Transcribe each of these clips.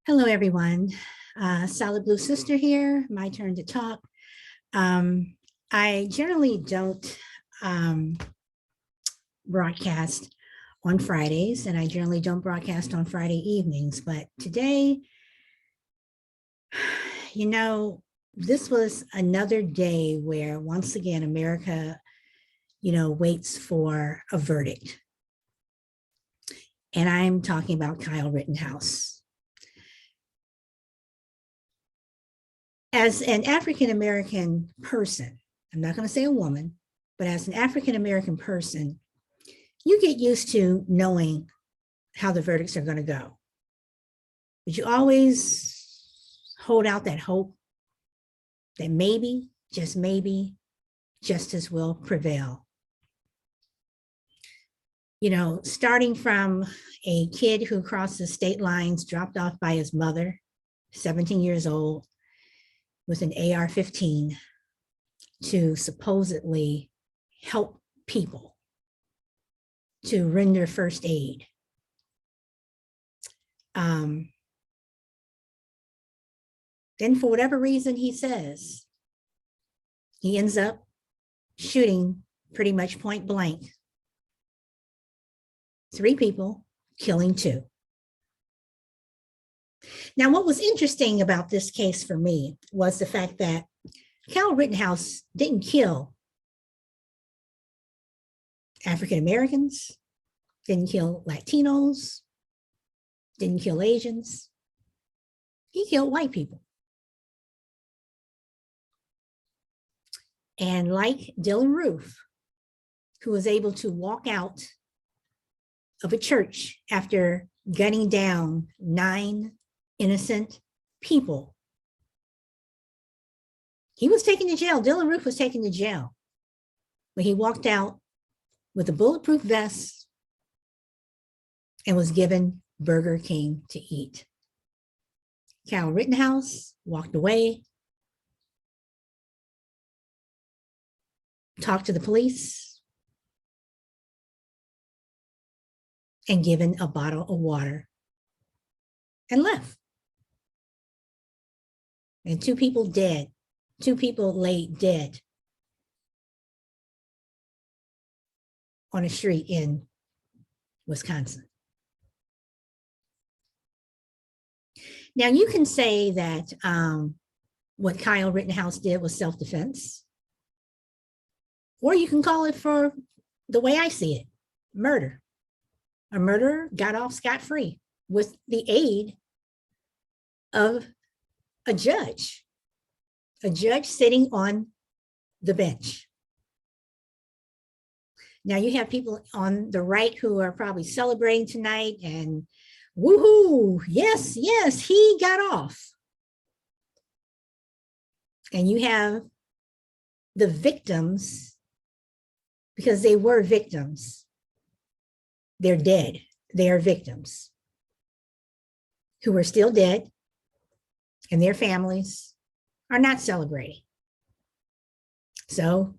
Hello, everyone. Solid Blue Sister here. My turn to talk. I generally don't broadcast on Fridays, and I generally don't broadcast on Friday evenings. But today, this was another day where once again, America, waits for a verdict. And I'm talking about Kyle Rittenhouse. As an African-American person, I'm not going to say a woman, but as an African-American person, you get used to knowing how the verdicts are going to go. But you always hold out that hope that maybe, justice will prevail. Starting from a kid who crosses state lines, dropped off by his mother, 17 years old, with an AR-15 to supposedly help people to render first aid. Then for whatever reason he says, he ends up shooting pretty much point blank 3 people, killing 2. Now, what was interesting about this case for me was the fact that Kyle Rittenhouse didn't kill African Americans, didn't kill Latinos, didn't kill Asians. He killed white people. And like Dylan Roof, who was able to walk out of a church after gunning down 9 innocent people. He was taken to jail. Dylan Roof was taken to jail. But he walked out with a bulletproof vest and was given Burger King to eat. Kyle Rittenhouse walked away, talked to the police, and given a bottle of water and left. And 2 people dead. 2 people lay dead on a street in Wisconsin. Now, you can say that what Kyle Rittenhouse did was self-defense, or you can call it, for the way I see it, murder. A murderer got off scot-free with the aid of a judge sitting on the bench. Now, you have people on the right who are probably celebrating tonight and woohoo, yes, he got off. And you have the victims, because they were victims. They're dead. They are victims who are still dead, and their families are not celebrating. So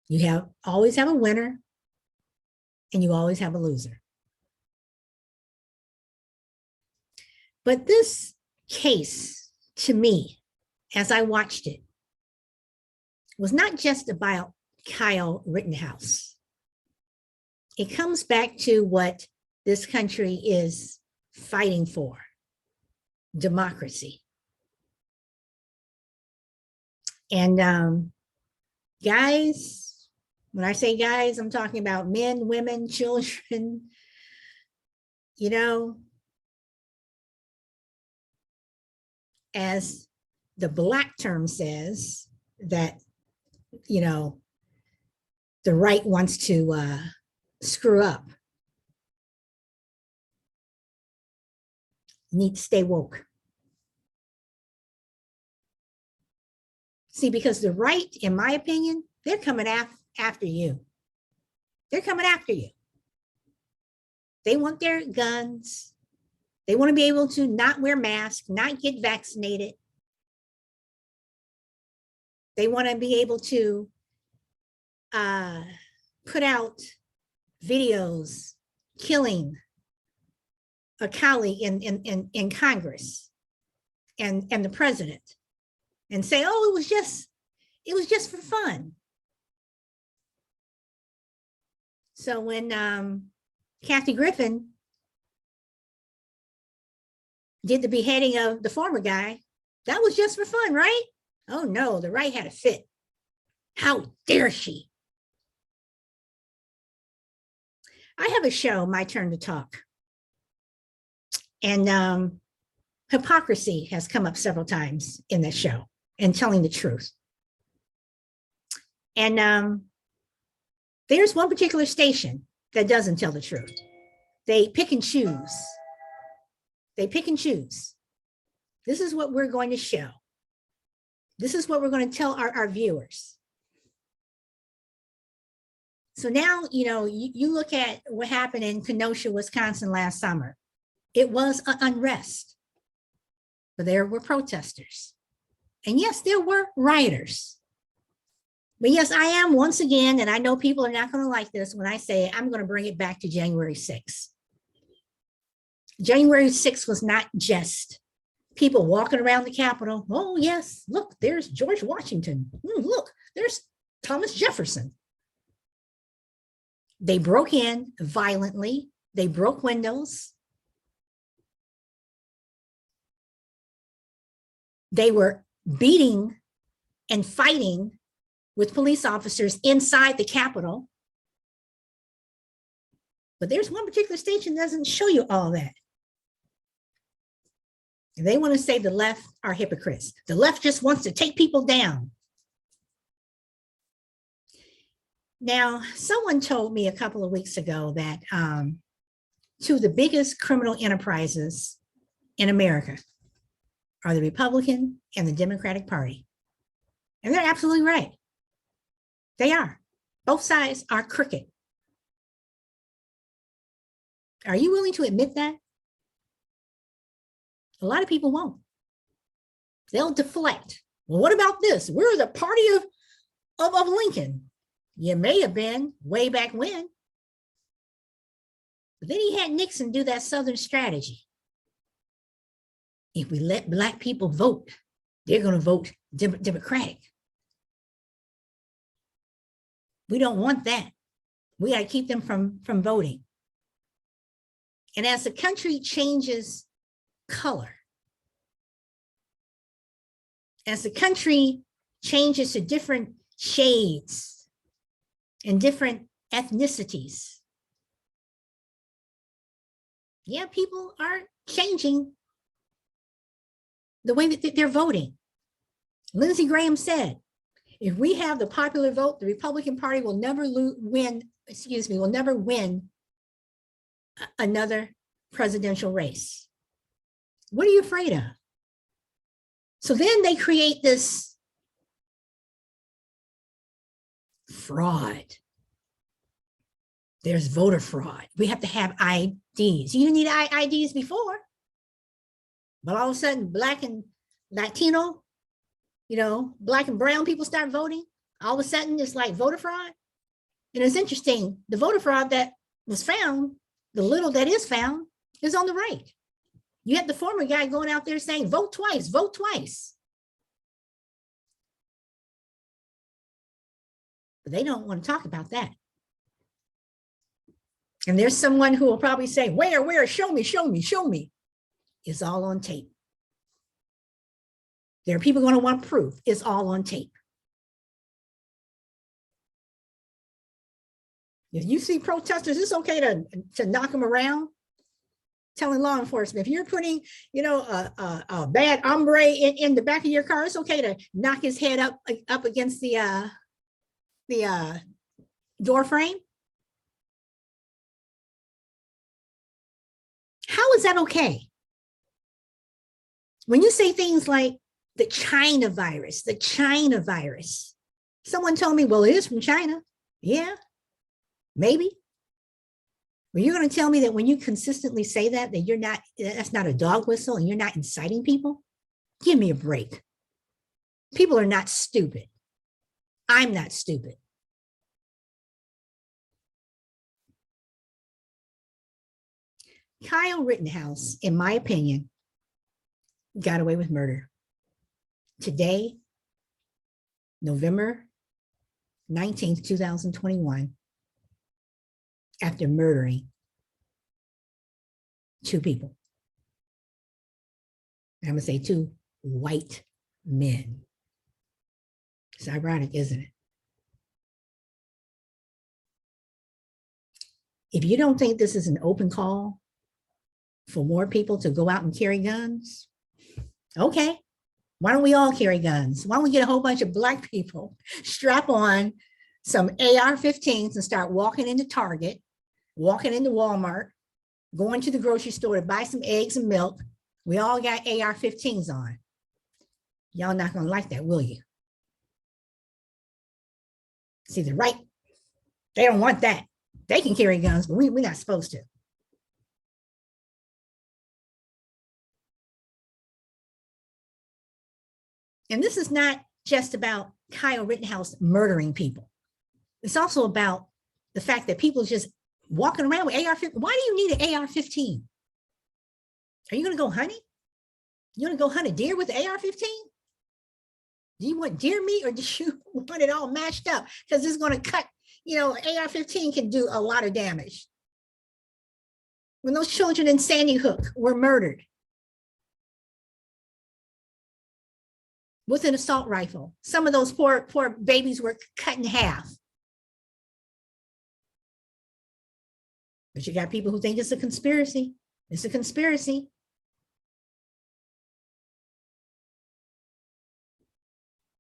you always have a winner, and you always have a loser. But this case, to me, as I watched it, was not just about Kyle Rittenhouse. It comes back to what this country is fighting for: democracy. And guys, when I say guys, I'm talking about men, women, children, as the Black term says, that, the right wants to screw up. You need to stay woke. See, because the right, in my opinion, they're coming after you. They're coming after you. They want their guns. They want to be able to not wear masks, not get vaccinated. They want to be able to put out videos killing a colleague in Congress and the president and say, oh, it was just for fun. So when Kathy Griffin did the beheading of the former guy, that was just for fun, right? Oh no, the right had a fit. How dare she? I have a show, My Turn to Talk. And hypocrisy has come up several times in that show and telling the truth. And there's one particular station that doesn't tell the truth. They pick and choose. They pick and choose. This is what we're going to show. This is what we're going to tell our viewers. So now, you look at what happened in Kenosha, Wisconsin last summer. It was an unrest, but there were protesters. And yes, there were rioters. But yes, I am once again, and I know people are not going to like this when I say it, I'm going to bring it back to January 6th. January 6th was not just people walking around the Capitol. Oh, yes, look, there's George Washington. Look, there's Thomas Jefferson. They broke in violently. They broke windows. They were beating and fighting with police officers inside the Capitol. But there's one particular station that doesn't show you all that. And they want to say the left are hypocrites. The left just wants to take people down. Now, someone told me a couple of weeks ago that two of the biggest criminal enterprises in America are the Republican and the Democratic Party. And they're absolutely right. They are. Both sides are crooked. Are you willing to admit that? A lot of people won't. They'll deflect. Well, what about this? We're the party of Lincoln. You may have been way back when. But then he had Nixon do that Southern strategy. If we let Black people vote, they're going to vote Democratic. We don't want that. We got to keep them from voting. And as the country changes color, as the country changes to different shades and different ethnicities, yeah, people are changing the way that they're voting. Lindsey Graham said, if we have the popular vote, the Republican Party will never win another presidential race. What are you afraid of? So then they create this fraud. There's voter fraud. We have to have IDs. You didn't need IDs before. But all of a sudden, Black and Latino, Black and brown people start voting. All of a sudden, it's like voter fraud. And it's interesting, the voter fraud that was found, the little that is found, is on the right. You had the former guy going out there saying, vote twice, vote twice. But they don't want to talk about that. And there's someone who will probably say, where, show me, show me, show me. It's all on tape. There are people going to want proof. It's all on tape. If you see protesters, it's okay to knock them around. Telling law enforcement, if you're putting, a bad hombre in the back of your car, it's okay to knock his head up against the door frame. How is that okay? When you say things like the China virus, someone told me, well, it is from China. Yeah, maybe. But you're going to tell me that when you consistently say that that's not a dog whistle and you're not inciting people? Give me a break. People are not stupid. I'm not stupid. Kyle Rittenhouse, in my opinion, got away with murder. Today, November 19th, 2021, after murdering 2 people. I'm going to say 2 white men. It's ironic, isn't it? If you don't think this is an open call for more people to go out and carry guns, okay, why don't we all carry guns? Why don't we get a whole bunch of Black people, strap on some AR-15s and start walking into Target, walking into Walmart, going to the grocery store to buy some eggs and milk. We all got AR-15s on. Y'all not gonna like that, will you? See, the right, they don't want that. They can carry guns, but we're not supposed to. And this is not just about Kyle Rittenhouse murdering people. It's also about the fact that people just walking around with AR-15. Why do you need an AR-15? Are you going to go hunting? You want to go hunt a deer with an AR-15? Do you want deer meat or do you want it all mashed up? Because it's going to cut, AR-15 can do a lot of damage. When those children in Sandy Hook were murdered with an assault rifle, some of those poor babies were cut in half. But you got people who think it's a conspiracy. It's a conspiracy.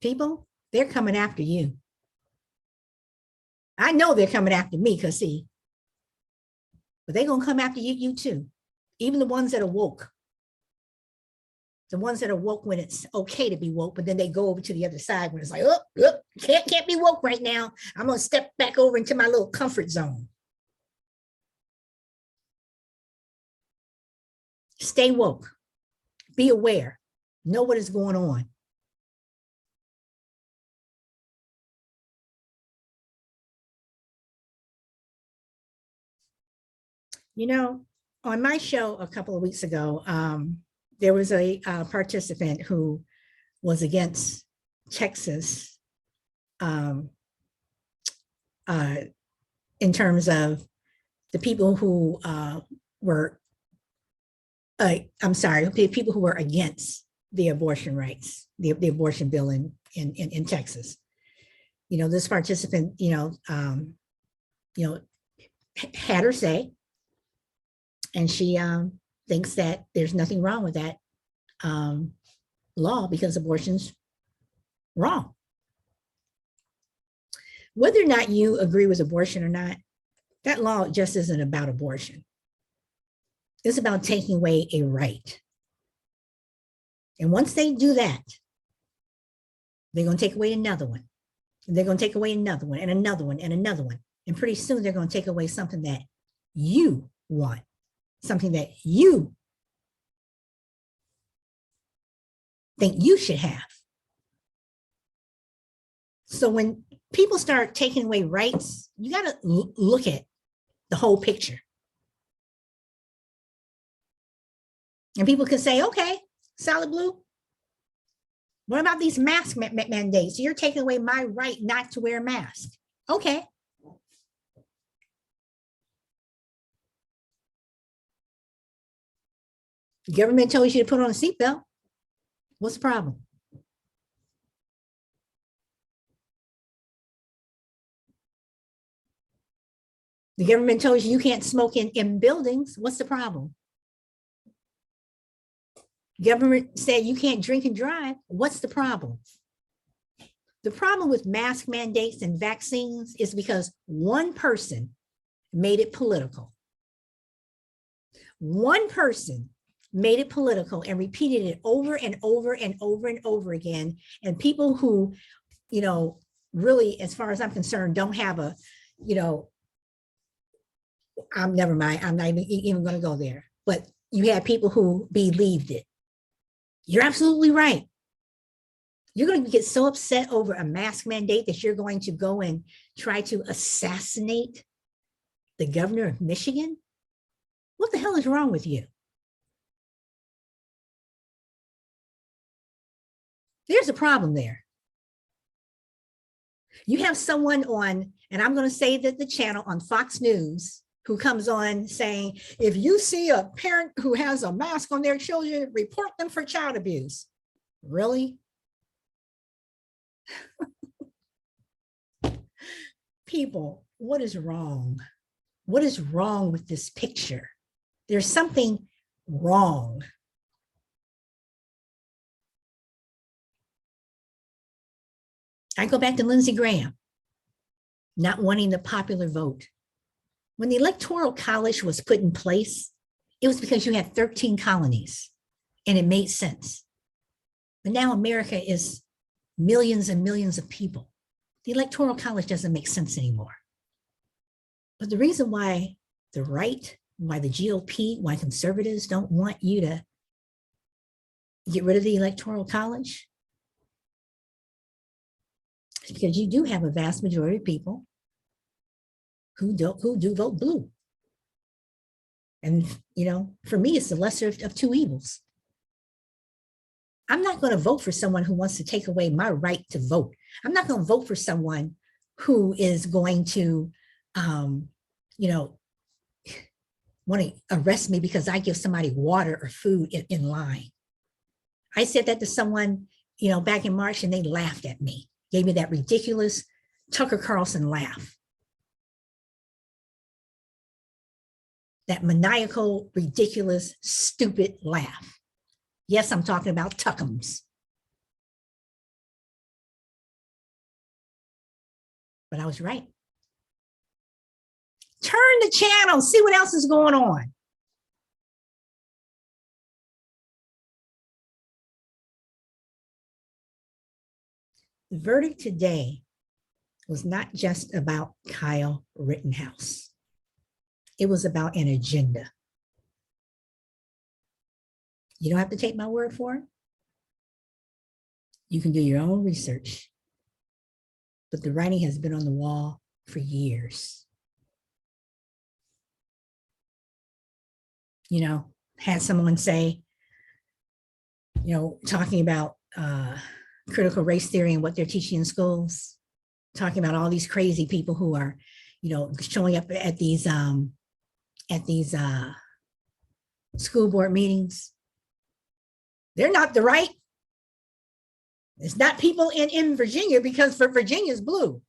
People, they're coming after you. I know they're coming after me because see, but they're going to come after you too. Even the ones that are woke. The ones that are woke when it's okay to be woke, but then they go over to the other side when it's like, oh, can't be woke right now. I'm going to step back over into my little comfort zone. Stay woke. Be aware. Know what is going on. On my show a couple of weeks ago, there was a participant who was against Texas in terms of the people who were, people who were against the abortion rights, the abortion bill in Texas. This participant, had her say, and she thinks that there's nothing wrong with that law because abortion's wrong. Whether or not you agree with abortion or not, that law just isn't about abortion. It's about taking away a right. And once they do that, they're going to take away another one. And they're going to take away another one and another one and another one. And pretty soon they're going to take away something that you want, something that you think you should have. So when people start taking away rights, you got to look at the whole picture. And people can say, okay, Solid Blue, what about these mask mandates? You're taking away my right not to wear a mask. Okay. The government told you to put on a seatbelt. What's the problem? The government told you can't smoke in buildings. What's the problem? Government said you can't drink and drive. What's the problem? The problem with mask mandates and vaccines is because one person made it political. One person made it political and repeated it over and over and over and over again. And people who, really, as far as I'm concerned, don't have a, never mind. I'm not even going to go there. But you had people who believed it. You're absolutely right. You're going to get so upset over a mask mandate that you're going to go and try to assassinate the governor of Michigan. What the hell is wrong with you? There's a problem there. You have someone on, and I'm going to say that the channel on Fox News, who comes on saying, if you see a parent who has a mask on their children, report them for child abuse. Really? People, what is wrong? What is wrong with this picture? There's something wrong. I go back to Lindsey Graham, not wanting the popular vote. When the Electoral College was put in place, it was because you had 13 colonies and it made sense. But now America is millions and millions of people. The Electoral College doesn't make sense anymore. But the reason why the right, why the GOP, why conservatives don't want you to get rid of the Electoral College is because you do have a vast majority of people who do vote blue. And, you know, for me, it's the lesser of two evils. I'm not going to vote for someone who wants to take away my right to vote. I'm not going to vote for someone who is going to, you know, want to arrest me because I give somebody water or food in line. I said that to someone, you know, back in March, and they laughed at me, gave me that ridiculous Tucker Carlson laugh. That maniacal, ridiculous, stupid laugh. Yes, I'm talking about Tuckums. But I was right. Turn the channel, see what else is going on. The verdict today was not just about Kyle Rittenhouse. It was about an agenda. You don't have to take my word for it. You can do your own research. But the writing has been on the wall for years. You know, had someone say, you know, talking about critical race theory and what they're teaching in schools, talking about all these crazy people who are, you know, showing up at these school board meetings. They're not the right. It's not people in Virginia, because for Virginia is blue.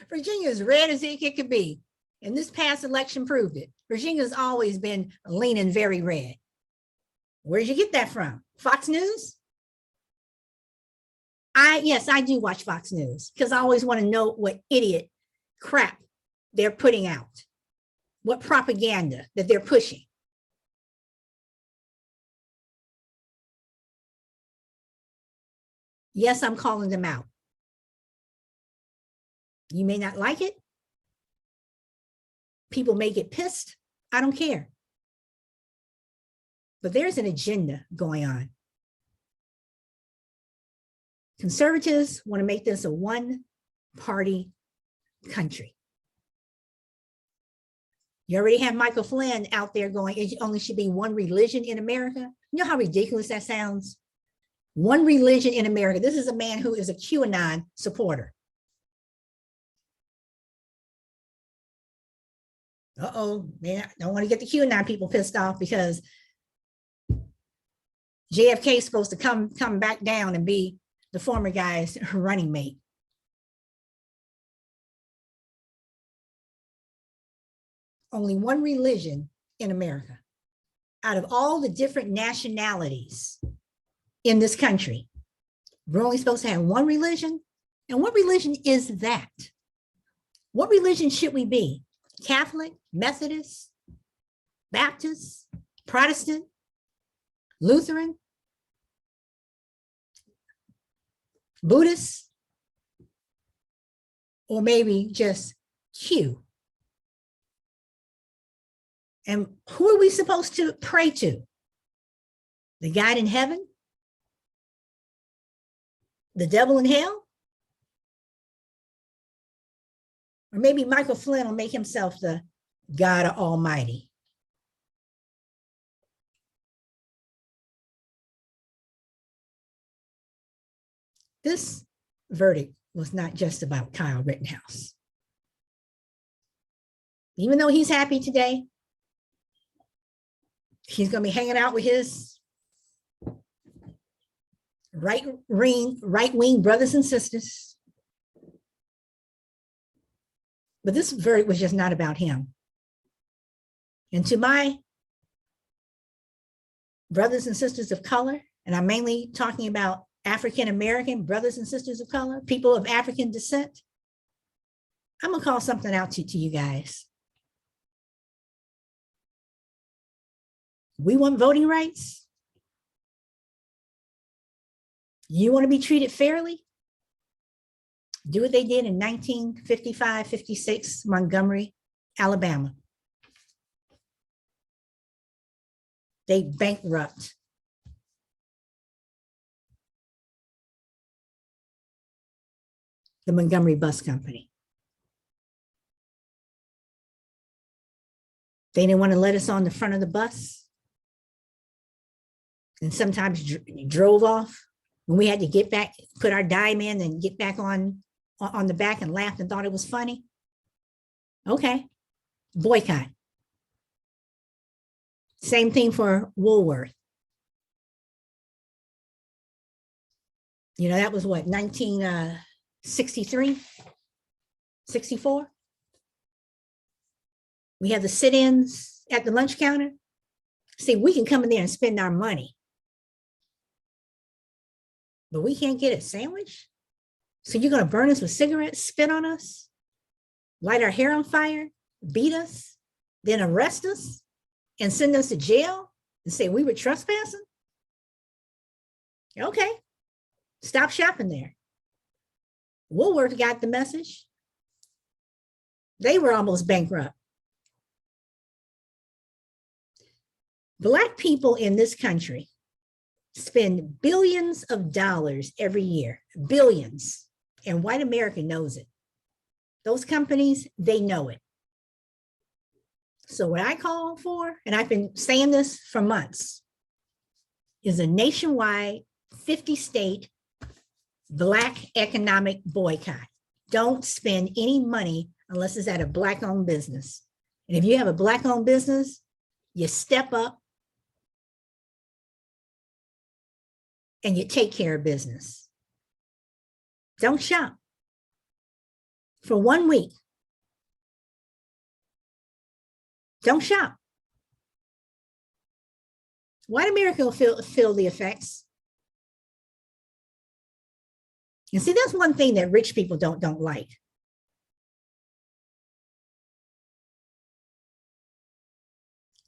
Virginia is red as it could be. And this past election proved it. Virginia's always been leaning very red. Where did you get that from? Fox News? Yes, I do watch Fox News because I always want to know what idiot crap they're putting out, what propaganda that they're pushing. Yes, I'm calling them out. You may not like it. People may get pissed. I don't care. But there's an agenda going on. Conservatives want to make this a one-party country. You already have Michael Flynn out there going, it only should be one religion in America. You know how ridiculous that sounds? One religion in America. This is a man who is a QAnon supporter. Man, I don't want to get the QAnon people pissed off because JFK is supposed to come back down and be the former guy's running mate. Only one religion in America. Out of all the different nationalities in this country, we're only supposed to have one religion. And what religion is that? What religion should we be? Catholic, Methodist, Baptist, Protestant, Lutheran, Buddhist, or maybe just Q? And who are we supposed to pray to? The God in heaven? The devil in hell? Or maybe Michael Flynn will make himself the God Almighty. this verdict was not just about Kyle Rittenhouse. Even though he's happy today, he's going to be hanging out with his right-wing brothers and sisters. But this verdict was just not about him. And to my brothers and sisters of color, and I'm mainly talking about African-American brothers and sisters of color, people of African descent, I'm going to call something out to you guys. We want voting rights. You want to be treated fairly? Do what they did in 1955, 56, Montgomery, Alabama. They bankrupt the Montgomery Bus Company. They didn't want to let us on the front of the bus, and sometimes drove off when we had to get back, put our dime in and get back on the back, and laughed and thought it was funny. Okay, boycott. Same thing for Woolworth. You know, that was what, 1963, 64? We had the sit-ins at the lunch counter. See, we can come in there and spend our money, but we can't get a sandwich? So you're going to burn us with cigarettes, spit on us, light our hair on fire, beat us, then arrest us and send us to jail and say we were trespassing? Okay, stop shopping there. Woolworth got the message. They were almost bankrupt. Black people in this country spend billions of dollars every year, billions, and white America knows it. Those companies, they know it. So what I call for, and I've been saying this for months, is a nationwide 50-state Black economic boycott. Don't spend any money unless it's at a Black-owned business. And if you have a Black-owned business, you step up and you take care of business. Don't shop for 1 week. Don't shop. White America will feel the effects. And see, that's one thing that rich people don't like.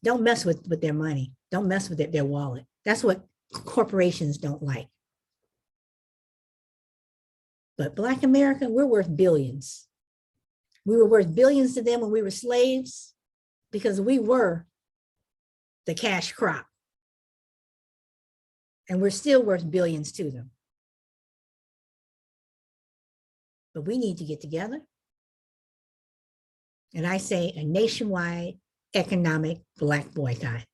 Don't mess with their money. Don't mess with their wallet. That's what corporations don't like. But Black America, we're worth billions. We were worth billions to them when we were slaves because we were the cash crop. And we're still worth billions to them. But we need to get together. And I say a nationwide economic Black boycott.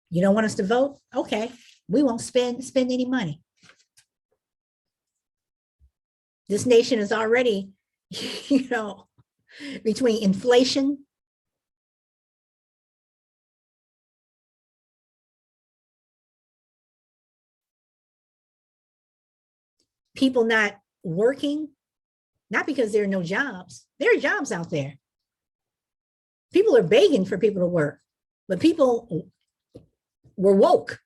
You don't want us to vote? Okay, we won't spend any money. This nation is already, you know, between inflation, people not working, not because there are no jobs. There are jobs out there. People are begging for people to work, but people were woke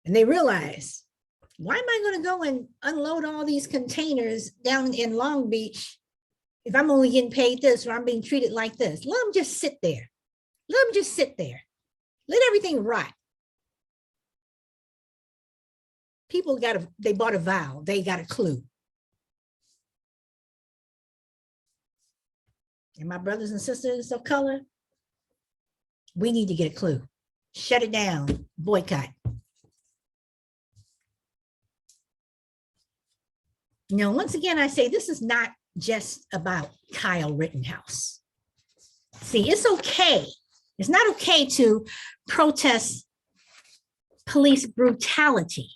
and they realized, why am I going to go and unload all these containers down in Long Beach if I'm only getting paid this or I'm being treated like this? Let them just sit there. Let them just sit there. Let everything rot. People they bought a vow. They got a clue. And my brothers and sisters of color, we need to get a clue. Shut it down, boycott. You know, once again, I say this is not just about Kyle Rittenhouse. See, it's okay. It's not okay to protest police brutality.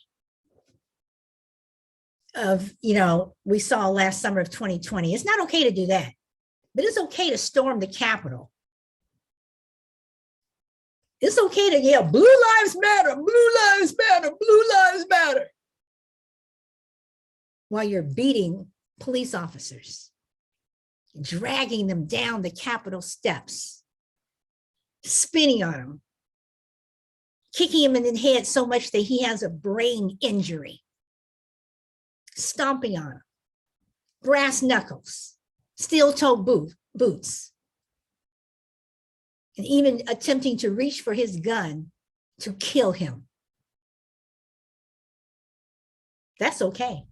we saw last summer of 2020. It's not okay to do that, but it's okay to storm the Capitol. It's okay to yell, blue lives matter, blue lives matter, blue lives matter, while you're beating police officers, dragging them down the Capitol steps, spinning on them, kicking him in the head so much that he has a brain injury, stomping on him, brass knuckles, steel-toe boots, and even attempting to reach for his gun to kill him. That's okay.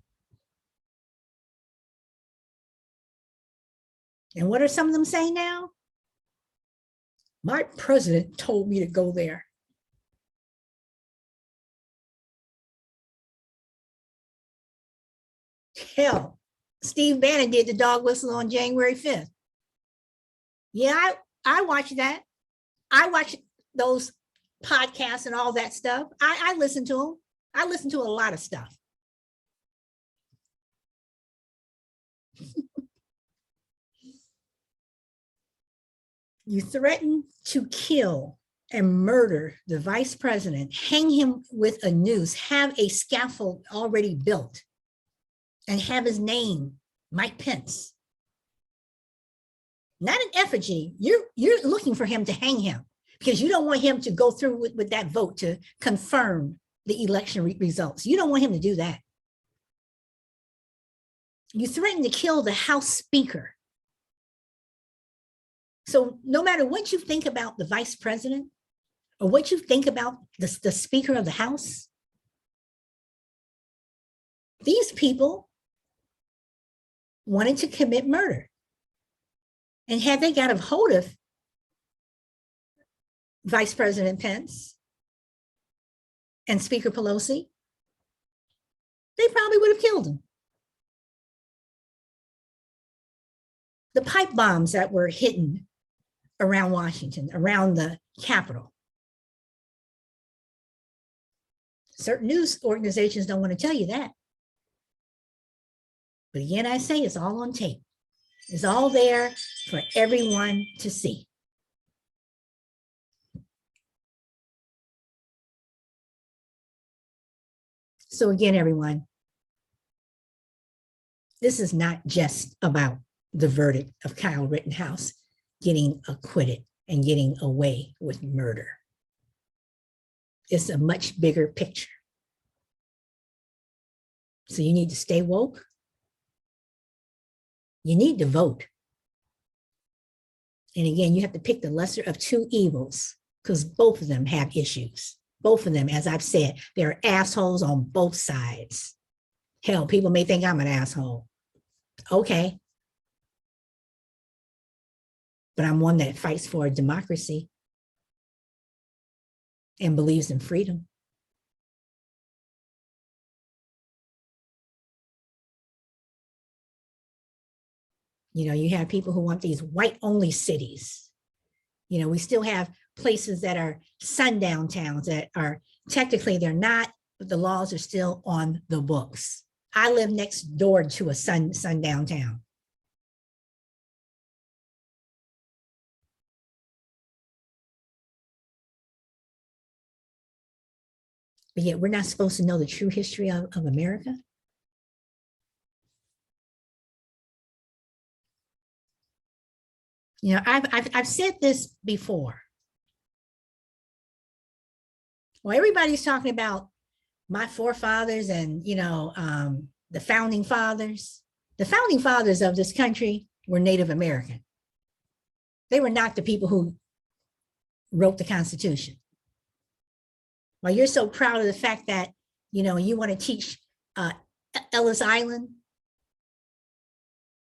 And what are some of them saying now? My president told me to go there. Hell, Steve Bannon did the dog whistle on January 5th. Yeah, I watched that. I watch those podcasts and all that stuff. I listen to them. I listen to a lot of stuff. You threaten to kill and murder the vice president, hang him with a noose, have a scaffold already built, and have his name, Mike Pence. Not an effigy. You're looking for him to hang him because you don't want him to go through with that vote to confirm the election results. You don't want him to do that. You threaten to kill the House Speaker. So no matter what you think about the vice president or what you think about the Speaker of the House, these people wanted to commit murder. And had they got a hold of Vice President Pence and Speaker Pelosi, they probably would have killed him. The pipe bombs that were hidden around Washington, around the Capitol. Certain news organizations don't want to tell you that. But again, I say it's all on tape. It's all there for everyone to see. So again, everyone, this is not just about the verdict of Kyle Rittenhouse getting acquitted and getting away with murder. It's a much bigger picture. So you need to stay woke. You need to vote. And again, you have to pick the lesser of two evils because both of them have issues. Both of them, as I've said, there are assholes on both sides. Hell, people may think I'm an asshole. Okay. But I'm one that fights for a democracy and believes in freedom. You know, you have people who want these white-only cities. You know, we still have places that are sundown towns that are technically they're not, but the laws are still on the books. I live next door to a sundown town. But yet we're not supposed to know the true history of America. You know, I've said this before. Well, everybody's talking about my forefathers and, you know, the founding fathers. The founding fathers of this country were Native American. They were not the people who wrote the Constitution. While you're so proud of the fact that, you know, you want to teach Ellis Island,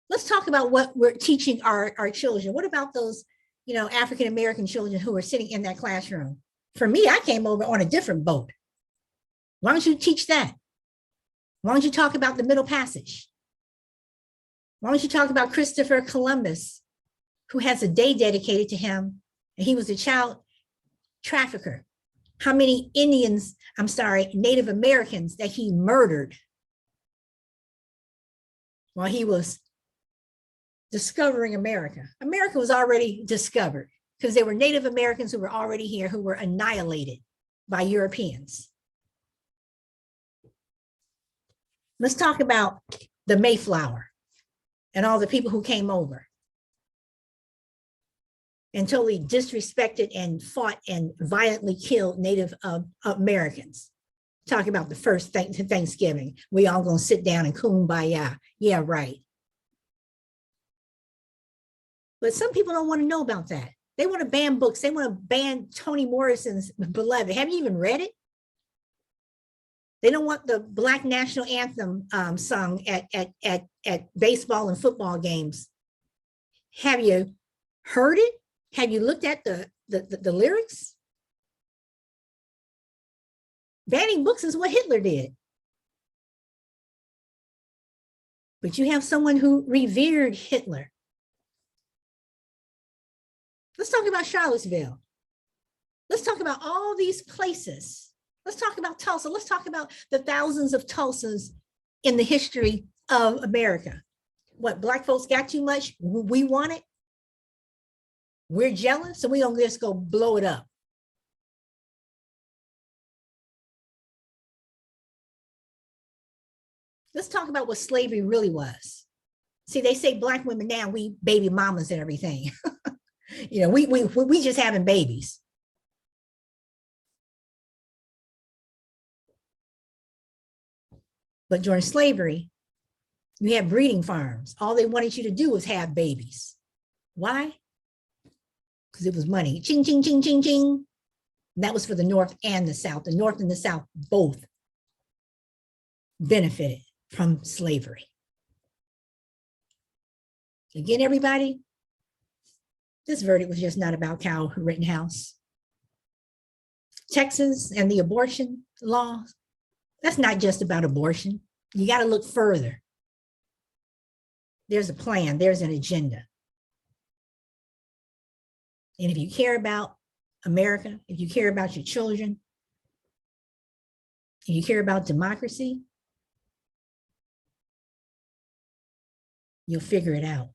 let's talk about what we're teaching our children. What about those, you know, African-American children who are sitting in that classroom? For me, I came over on a different boat. Why don't you teach that? Why don't you talk about the Middle Passage? Why don't you talk about Christopher Columbus, who has a day dedicated to him, and he was a child trafficker? How many Native Americans that he murdered while he was discovering America. America was already discovered because there were Native Americans who were already here who were annihilated by Europeans. Let's talk about the Mayflower and all the people who came over and totally disrespected and fought and violently killed Native Americans. Talk about the first Thanksgiving. We all gonna sit down and kumbaya. Yeah, right. But some people don't want to know about that. They want to ban books. They want to ban Toni Morrison's Beloved. Have you even read it? They don't want the Black National Anthem sung at baseball and football games. Have you heard it? Have you looked at the lyrics? Banning books is what Hitler did. But you have someone who revered Hitler. Let's talk about Charlottesville. Let's talk about all these places. Let's talk about Tulsa. Let's talk about the thousands of Tulsas in the history of America. What, Black folks got too much? We want it. We're jealous, so we don't just go blow it up. Let's talk about what slavery really was. See, they say Black women now, we baby mamas and everything. You know, we just having babies. But during slavery, you had breeding farms. All they wanted you to do was have babies. Why? Because it was money. Ching, ching, ching, ching, ching. And that was for the North and the South. The North and the South both benefited from slavery. Again, everybody, this verdict was just not about Kyle Rittenhouse. Texas and the abortion law, that's not just about abortion. You got to look further. There's a plan, there's an agenda. And if you care about America, if you care about your children, if you care about democracy, you'll figure it out.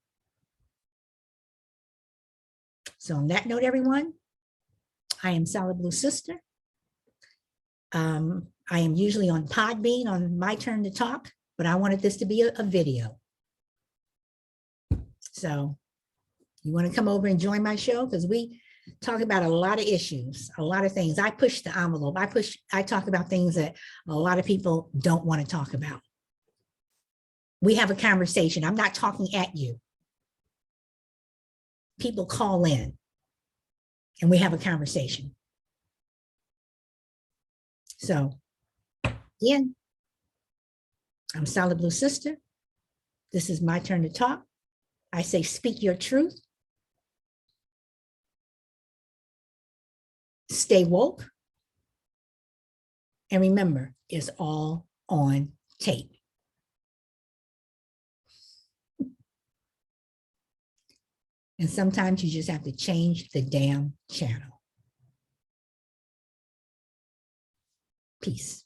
So on that note, everyone, I am Solid Blue Sister. I am usually on Podbean on My Turn to Talk, but I wanted this to be a video. So you want to come over and join my show? Because we talk about a lot of issues, a lot of things. I push the envelope. I talk about things that a lot of people don't want to talk about. We have a conversation. I'm not talking at you. People call in and we have a conversation. So again, I'm Solid Blue Sister. This is My Turn to Talk. I say, speak your truth. Stay woke. And remember, it's all on tape. And sometimes you just have to change the damn channel. Peace.